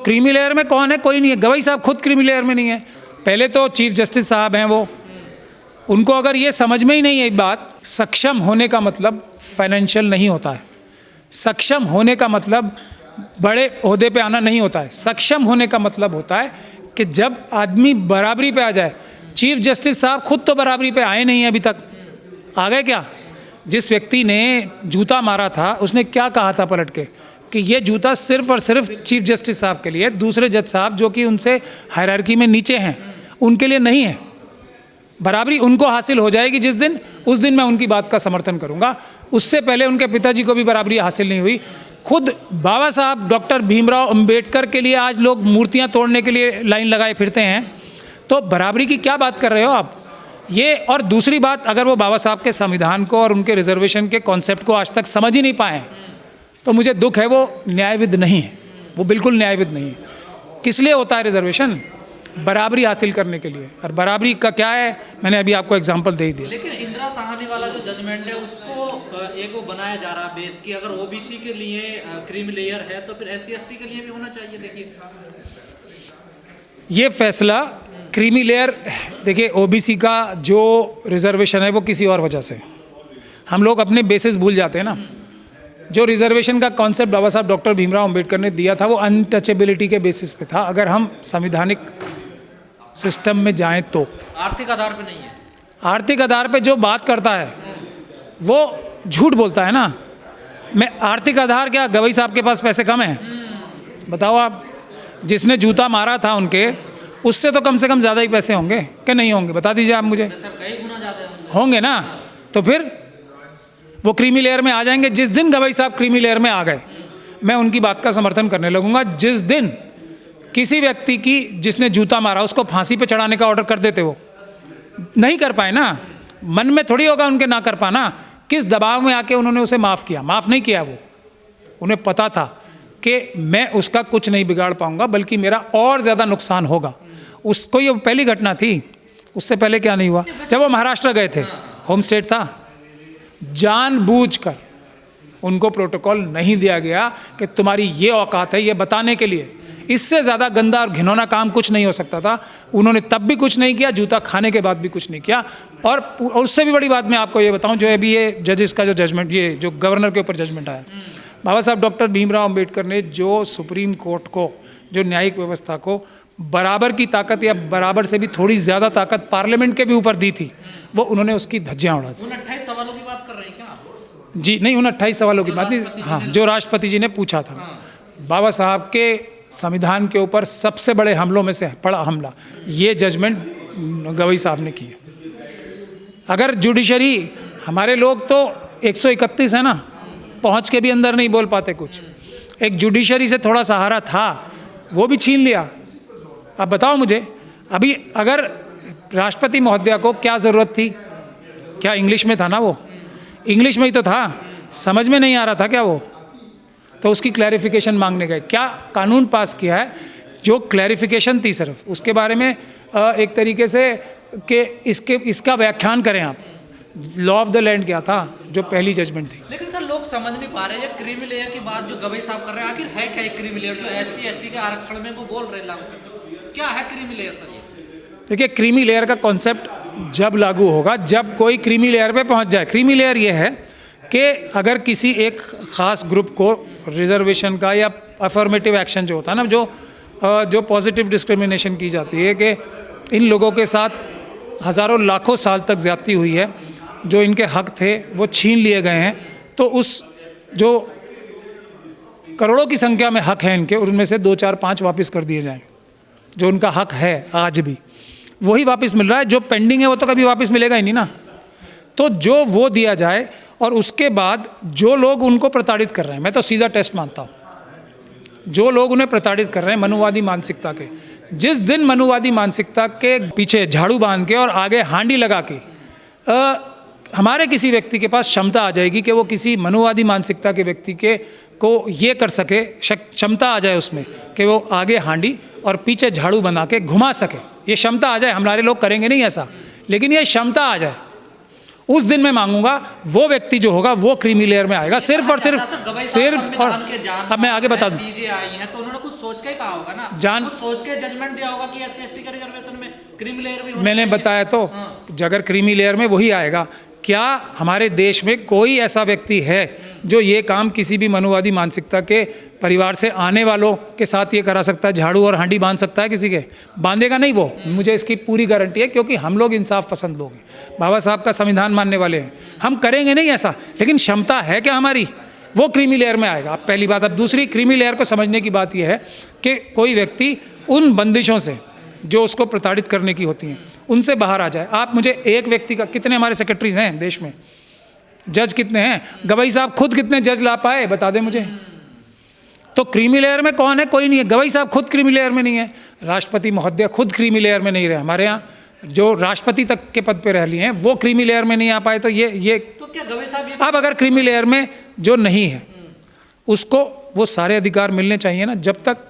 Creamy layer में कौन है? कोई नहीं है। गवई साहब खुद क्रीमी लेयर में नहीं है। पहले तो चीफ जस्टिस साहब हैं वो, उनको अगर ये समझ में ही नहीं है एक बात, सक्षम होने का मतलब फाइनेंशियल नहीं होता है। सक्षम होने का मतलब बड़े ओहदे पे आना नहीं होता है। सक्षम होने का मतलब होता है कि जब आदमी बराबरी पे आ जाए। चीफ जस्टिस साहब खुद तो बराबरी पे आए नहीं हैं अभी तक। आ गए क्या? जिस व्यक्ति ने जूता मारा था उसने क्या कहा था पलट के कि ये जूता सिर्फ और सिर्फ चीफ जस्टिस साहब के लिए, दूसरे जज साहब जो कि उनसे हायरार्की में नीचे हैं उनके लिए नहीं है। बराबरी उनको हासिल हो जाएगी जिस दिन, उस दिन मैं उनकी बात का समर्थन करूंगा। उससे पहले उनके पिताजी को भी बराबरी हासिल नहीं हुई। खुद बाबा साहब डॉक्टर भीमराव अंबेडकर के लिए आज लोग मूर्तियां तोड़ने के लिए लाइन लगाए फिरते हैं, तो बराबरी की क्या बात कर रहे हो आप? ये और दूसरी बात, अगर वो बाबा साहब के संविधान को और उनके रिजर्वेशन के कॉन्सेप्ट को आज तक समझ ही नहीं पाए तो मुझे दुख है, वो न्यायविद नहीं है, वो बिल्कुल न्यायविद नहीं है। किस लिए होता है रिजर्वेशन? बराबरी हासिल करने के लिए। और बराबरी का क्या है, मैंने अभी आपको एग्जांपल दे ही दिया। लेकिन इंदिरा साहनी वाला जो जजमेंट है उसको एक वो बनाया जा रहा है बेस की, अगर ओबीसी के लिए क्रीमी लेयर है तो फिर एससी एसटी के लिए भी होना चाहिए। देखिए ये फैसला क्रीमी लेयर, देखिए ओबीसी का जो रिजर्वेशन है वो किसी और वजह से, हम लोग अपने बेसिस भूल जाते हैं ना। जो रिजर्वेशन का कॉन्सेप्ट बाबा साहब डॉक्टर भीमराव अंबेडकर ने दिया था वो अनटचेबिलिटी के बेसिस पे था। अगर हम संवैधानिक सिस्टम में जाएं तो आर्थिक आधार पे नहीं है। आर्थिक आधार पे जो बात करता है वो झूठ बोलता है ना। मैं आर्थिक आधार क्या, गवई साहब के पास पैसे कम हैं? बताओ आप। जिसने जूता मारा था उनके, उससे तो कम से कम ज़्यादा ही पैसे होंगे कि नहीं होंगे? बता दीजिए आप मुझे। कई गुना ज़्यादा होंगे ना। तो फिर वो क्रीमी लेयर में आ जाएंगे। जिस दिन गवई साहब क्रीमी लेयर में आ गए, मैं उनकी बात का समर्थन करने लगूंगा। जिस दिन किसी व्यक्ति की जिसने जूता मारा उसको फांसी पे चढ़ाने का ऑर्डर कर देते, वो नहीं कर पाए ना, मन में थोड़ी होगा उनके ना कर पाना। किस दबाव में आके उन्होंने उसे माफ़ किया? माफ़ नहीं किया। वो उन्हें पता था कि मैं उसका कुछ नहीं बिगाड़ पाऊंगा, बल्कि मेरा और ज़्यादा नुकसान होगा। उसको ये पहली घटना थी। उससे पहले क्या नहीं हुआ? जब वो महाराष्ट्र गए थे, होम स्टेट था, जानबूझकर उनको प्रोटोकॉल नहीं दिया गया कि तुम्हारी ये औकात है, ये बताने के लिए। इससे ज़्यादा गंदा और घिनौना काम कुछ नहीं हो सकता था। उन्होंने तब भी कुछ नहीं किया, जूता खाने के बाद भी कुछ नहीं किया। और उससे भी बड़ी बात मैं आपको ये बताऊं, जो अभी ये जजेस का जो जजमेंट, ये जो गवर्नर के ऊपर जजमेंट आया, बाबा साहब डॉक्टर भीमराव अंबेडकर ने जो सुप्रीम कोर्ट को, जो न्यायिक व्यवस्था को बराबर की ताकत या बराबर से भी थोड़ी ज़्यादा ताकत पार्लियामेंट के भी ऊपर दी थी, वो उन्होंने उसकी धज्जियाँ उड़ा दी। 28 सवालों की बात कर रहे हैं क्या आप? जी नहीं, उन 28 सवालों की बात नहीं। हाँ, जो राष्ट्रपति जी ने पूछा था। बाबा साहब के संविधान के ऊपर सबसे बड़े हमलों में से बड़ा हमला ये जजमेंट गवई साहब ने किया। अगर जुडिशरी, हमारे लोग तो 131 है ना, पहुँच के भी अंदर नहीं बोल पाते कुछ। एक जुडिशरी से थोड़ा सहारा था, वो भी छीन लिया। अब बताओ मुझे, अभी अगर राष्ट्रपति महोदया को क्या ज़रूरत थी? क्या इंग्लिश में था ना? वो इंग्लिश में ही तो था, समझ में नहीं आ रहा था क्या वो? तो उसकी क्लैरिफिकेशन मांगने गए। क्या कानून पास किया है जो क्लैरिफिकेशन थी सिर्फ, उसके बारे में एक तरीके से कि इसका व्याख्यान करें आप। लॉ ऑफ द लैंड क्या था, जो पहली जजमेंट थी। लेकिन सर लोग समझ नहीं पा रहे हैं क्रीमी लेयर की बात जो गवई साहब कर रहे हैं, आखिर है क्या एक क्रीमी लेयर जो एससी एसटी के आरक्षण में वो बोल रहे लागू करने? क्या है क्रीमी लेयर सर? ये देखिए, क्रीमी लेयर का कॉन्सेप्ट जब लागू होगा जब कोई क्रीमी लेयर पे पहुंच जाए। क्रीमी लेयर ये है कि अगर किसी एक ख़ास ग्रुप को रिजर्वेशन का या अफर्मेटिव एक्शन जो होता है ना, जो पॉजिटिव डिस्क्रिमिनेशन की जाती है कि इन लोगों के साथ हज़ारों लाखों साल तक ज़्यादती हुई है, जो इनके हक थे वो छीन लिए गए हैं, तो उस जो करोड़ों की संख्या में हक हैं इनके, उनमें से 2, 4, 5 वापस कर दिए जाएं। जो उनका हक है आज भी वही वापस मिल रहा है, जो पेंडिंग है वो तो कभी वापस मिलेगा ही नहीं ना। तो जो वो दिया जाए, और उसके बाद जो लोग उनको प्रताड़ित कर रहे हैं, मैं तो सीधा टेस्ट मानता हूँ, जो लोग उन्हें प्रताड़ित कर रहे हैं मनुवादी मानसिकता के, जिस दिन मनुवादी मानसिकता के पीछे झाड़ू बांध के और आगे हांडी लगा के हमारे किसी व्यक्ति के पास क्षमता आ जाएगी कि वो किसी मनुवादी मानसिकता के व्यक्ति के को ये कर सके, क्षमता आ जाए उसमें कि वो आगे हांडी और पीछे झाड़ू बना के घुमा सके, ये क्षमता आ जाए। हमारे लोग करेंगे नहीं ऐसा, लेकिन ये क्षमता आ जाए, उस दिन मैं मांगूंगा वो व्यक्ति जो होगा वो क्रीमी लेयर में आएगा, सिर्फ और सिर्फ और अब मैं आगे बता दूं, चीजें आई हैं तो उन्होंने कुछ सोच के ही कहा होगा ना, कुछ सोच के जजमेंट दिया होगा कि SC/ST के रिजर्वेशन में क्रीमी लेयर भी मैंने बताया तो अगर क्रीमी लेयर में वही आएगा। क्या हमारे देश में कोई ऐसा व्यक्ति है जो ये काम किसी भी मनुवादी मानसिकता के परिवार से आने वालों के साथ ये करा सकता है? झाड़ू और हांडी बांध सकता है किसी के? बांधेगा नहीं वो, मुझे इसकी पूरी गारंटी है, क्योंकि हम लोग इंसाफ पसंद लोग हैं, बाबा साहब का संविधान मानने वाले हैं। हम करेंगे नहीं ऐसा, लेकिन क्षमता है क्या हमारी? वो क्रीमी लेयर में आएगा। अब पहली बात। अब दूसरी क्रीमी लेयर को समझने की बात यह है कि कोई व्यक्ति उन बंदिशों से जो उसको प्रताड़ित करने की होती हैं उनसे बाहर आ जाए। आप मुझे एक व्यक्ति का, कितने हमारे सेक्रेटरीज हैं देश में, जज कितने हैं, गवई साहब खुद कितने जज ला पाए बता दें मुझे। तो क्रीमी लेयर में कौन है? कोई नहीं है। गवई साहब खुद क्रीमी लेयर में नहीं है, राष्ट्रपति महोदय खुद क्रीमी लेयर में नहीं रहे। हमारे यहाँ जो राष्ट्रपति तक के पद पे रह लिए हैं वो क्रीमी लेयर में नहीं आ पाए। तो ये तो क्या गवई साहब अब अगर क्रीमी लेयर में जो नहीं है उसको वो सारे अधिकार मिलने चाहिए ना, जब तक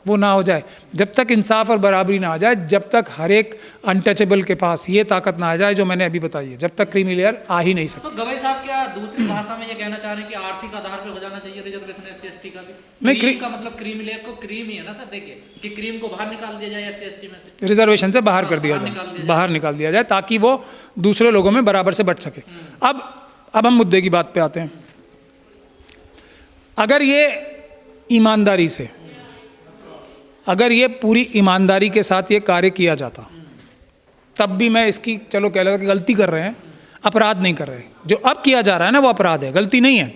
वो ना हो जाए, जब तक इंसाफ और बराबरी ना आ जाए, जब तक हर एक अनटचेबल के पास ये ताकत ना आ जाए जो मैंने अभी बताई है, जब तक क्रीमी लेयर आ ही नहीं सकती। तो गवई साहब क्या दूसरी भाषा में ये कहना चाह रहे हैं कि आर्थिक आधार पे हो जाना चाहिए रिजर्वेशन SC/ST का भी? नहीं, क्रीम का मतलब क्रीमी लेयर को क्रीम ही है ना सर, देखिए कि क्रीम को बाहर निकाल दिया जाए SC/ST में से, रिजर्वेशन से बाहर कर दिया जाए, बाहर निकाल दिया जाए, ताकि वो दूसरे लोगों में बराबर से बट सके। अब हम मुद्दे की बात पे आते हैं। अगर ये ईमानदारी से, अगर ये पूरी ईमानदारी के साथ ये कार्य किया जाता, तब भी मैं इसकी चलो कह लेता कि गलती कर रहे हैं, अपराध नहीं कर रहे। जो अब किया जा रहा है ना वो अपराध है, गलती नहीं है।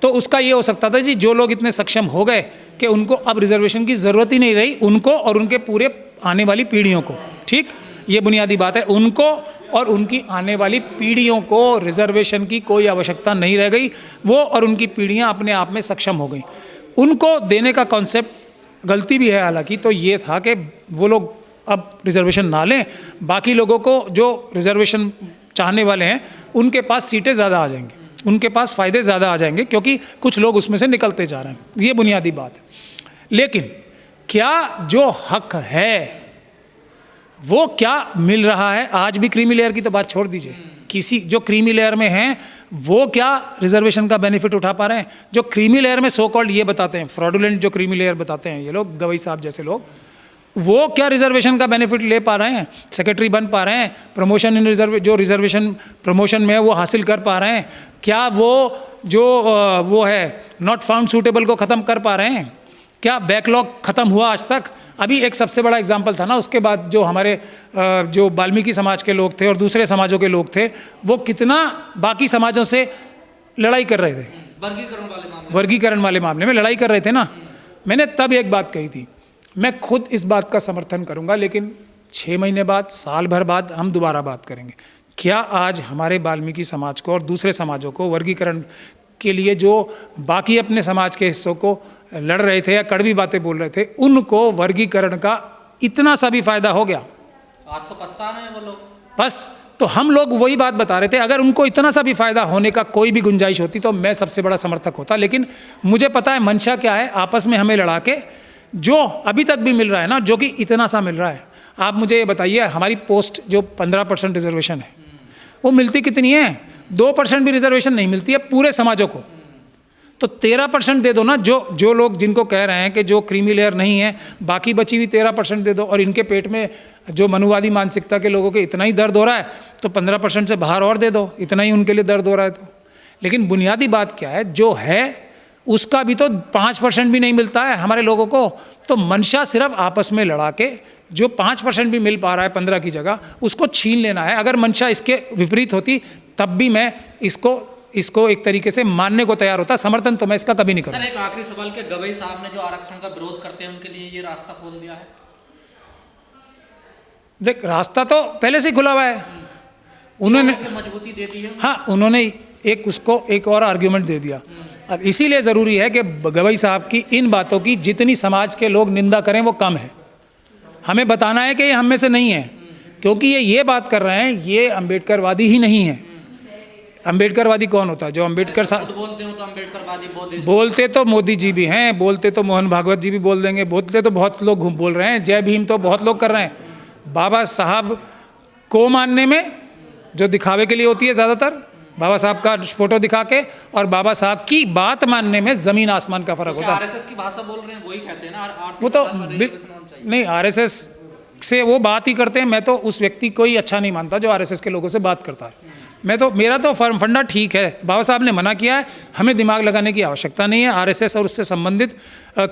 तो उसका ये हो सकता था जी, जो लोग इतने सक्षम हो गए कि उनको अब रिजर्वेशन की ज़रूरत ही नहीं रही, उनको और उनके पूरे आने वाली पीढ़ियों को, ठीक, ये बुनियादी बात है, उनको और उनकी आने वाली पीढ़ियों को रिजर्वेशन की कोई आवश्यकता नहीं रह गई। वो और उनकी पीढ़ियाँ अपने आप में सक्षम हो गई। उनको देने का कॉन्सेप्ट गलती भी है हालांकि, तो ये था कि वो लोग अब रिजर्वेशन ना लें, बाकी लोगों को जो रिजर्वेशन चाहने वाले हैं उनके पास सीटें ज़्यादा आ जाएंगी, उनके पास फ़ायदे ज़्यादा आ जाएंगे, क्योंकि कुछ लोग उसमें से निकलते जा रहे हैं। ये बुनियादी बात है। लेकिन क्या जो हक है वो क्या मिल रहा है? आज भी क्रीमी लेयर की तो बात छोड़ दीजिए, किसी जो क्रीमी लेयर में हैं वो क्या रिजर्वेशन का बेनिफिट उठा पा रहे हैं? जो क्रीमी लेयर में सो कॉल्ड ये बताते हैं, फ्रॉडुलेंट जो क्रीमी लेयर बताते हैं ये लोग, गवई साहब जैसे लोग, वो क्या रिजर्वेशन का बेनिफिट ले पा रहे हैं? सेक्रेटरी बन पा रहे हैं? प्रमोशन इन जो रिजर्वेशन प्रमोशन में है वो हासिल कर पा रहे हैं? क्या वो है नॉट फाउंड सूटेबल को ख़त्म कर पा रहे हैं? क्या बैकलॉग ख़त्म हुआ आज तक? अभी एक सबसे बड़ा एग्जाम्पल था ना, उसके बाद जो हमारे जो वाल्मीकि समाज के लोग थे और दूसरे समाजों के लोग थे, वो कितना बाकी समाजों से लड़ाई कर रहे थे, वर्गीकरण वाले मामले में लड़ाई कर रहे थे ना। मैंने तब एक बात कही थी, मैं खुद इस बात का समर्थन करूंगा, लेकिन 6 महीने बाद, साल भर बाद हम दोबारा बात करेंगे। क्या आज हमारे वाल्मीकि समाज को और दूसरे समाजों को वर्गीकरण के लिए जो बाकी अपने समाज के हिस्सों को लड़ रहे थे या कड़वी बातें बोल रहे थे, उनको वर्गीकरण का इतना सा भी फायदा हो गया? आज तो पछता रहे हैं वो लोग। बस तो हम लोग वही बात बता रहे थे, अगर उनको इतना सा भी फायदा होने का कोई भी गुंजाइश होती तो मैं सबसे बड़ा समर्थक होता। लेकिन मुझे पता है मंशा क्या है, आपस में हमें लड़ा के जो अभी तक भी मिल रहा है ना, जो कि इतना सा मिल रहा है। आप मुझे ये बताइए, हमारी पोस्ट जो 15% रिजर्वेशन है वो मिलती कितनी है? 2% भी रिजर्वेशन नहीं मिलती है पूरे समाजों को। तो 13% दे दो ना, जो लोग जिनको कह रहे हैं कि जो क्रीमी लेयर नहीं है, बाकी बची हुई 13% दे दो। और इनके पेट में जो मनुवादी मानसिकता के लोगों के इतना ही दर्द हो रहा है तो 15% से बाहर और दे दो, इतना ही उनके लिए दर्द हो रहा है तो। लेकिन बुनियादी बात क्या है, जो है उसका भी तो 5% भी नहीं मिलता है हमारे लोगों को। तो मंशा सिर्फ आपस में लड़ा के जो 5% भी मिल पा रहा है 15 की जगह, उसको छीन लेना है। अगर मंशा इसके विपरीत होती तब भी मैं इसको एक तरीके से मानने को तैयार होता, समर्थन तो मैं इसका कभी नहीं करूँगा। सर एक आखिरी सवाल, के गवई साहब ने जो आरक्षण का विरोध करते हैं उनके लिए ये रास्ता खोल दिया है? देख, रास्ता तो पहले से ही खुला हुआ है, उन्होंने मजबूती दे दी है। हाँ, उन्होंने एक और आर्ग्यूमेंट दे दिया। और इसीलिए ज़रूरी है कि गवई साहब की इन बातों की जितनी समाज के लोग निंदा करें वो कम है। हमें बताना है कि ये हम में से नहीं है, क्योंकि ये बात कर रहे हैं, ये अम्बेडकरवादी ही नहीं है। अम्बेडकरवादी कौन होता है? जो अम्बेडकर साहब बोलते हो तो अम्बेडकरवादी बोलते तो मोदी जी भी हैं, बोलते तो मोहन भागवत जी भी बोल देंगे, बोलते तो बहुत लोग बोल रहे हैं, जय भीम तो बहुत लोग कर रहे हैं। बाबा साहब को मानने में जो दिखावे के लिए होती है ज़्यादातर, बाबा साहब का फोटो दिखा के, और बाबा साहब की बात मानने में ज़मीन आसमान का फ़र्क होता है। आरएसएस की भाषा बोल रहे हैं, वही कहते हैं ना आर्थिक वो तो आधार पर रिजर्वेशन होना चाहिए। नहीं, आरएसएस से वो बात ही करते हैं। मैं तो उस व्यक्ति को ही अच्छा नहीं मानता जो आरएसएस के लोगों से बात करता है। मेरा तो फंडा ठीक है। बाबा साहब ने मना किया है, हमें दिमाग लगाने की आवश्यकता नहीं है। आरएसएस और उससे संबंधित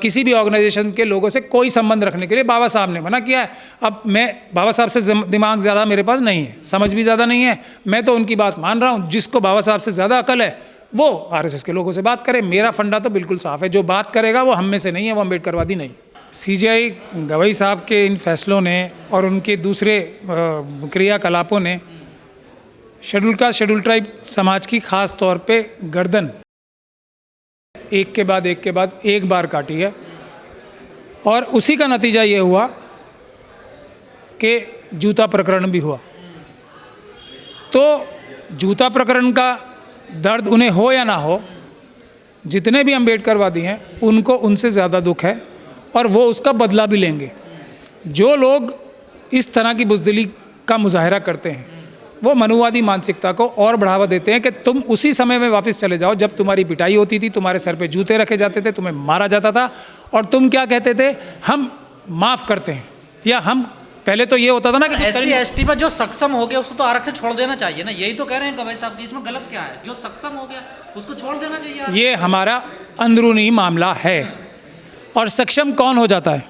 किसी भी ऑर्गेनाइजेशन के लोगों से कोई संबंध रखने के लिए बाबा साहब ने मना किया है। अब मैं बाबा साहब से दिमाग ज़्यादा मेरे पास नहीं है, समझ भी ज़्यादा नहीं है, मैं तो उनकी बात मान रहा हूँ। जिसको बाबा साहब से ज़्यादा अकल है वो आरएसएस के लोगों से बात करे। मेरा फंडा तो बिल्कुल साफ़ है, जो बात करेगा वो हम में से नहीं है, वो अम्बेडकरवादी नहीं। सीजेआई गवई साहब के इन फैसलों ने और उनके दूसरे क्रियाकलापों ने शेड्यूल कास्ट शेड्यूल ट्राइब समाज की ख़ास तौर पे गर्दन एक के बाद एक बार काटी है। और उसी का नतीजा ये हुआ कि जूता प्रकरण भी हुआ। तो जूता प्रकरण का दर्द उन्हें हो या ना हो, जितने भी अम्बेडकरवादी हैं उनको उनसे ज़्यादा दुख है, और वो उसका बदला भी लेंगे। जो लोग इस तरह की बुज़दिली का मुजाहरा करते हैं वो मनुवादी मानसिकता को और बढ़ावा देते हैं कि तुम उसी समय में वापस चले जाओ जब तुम्हारी पिटाई होती थी, तुम्हारे सर पे जूते रखे जाते थे, तुम्हें मारा जाता था, और तुम क्या कहते थे, हम माफ़ करते हैं, या हम पहले तो ये होता था ना कि SC ST पर जो सक्षम हो गया उसको तो आरक्षण छोड़ देना चाहिए ना, यही तो कह रहे हैं गवई साहब की। इसमें गलत क्या है? जो सक्षम हो गया उसको छोड़ देना चाहिए। ये हमारा अंदरूनी मामला है। और सक्षम कौन हो जाता है?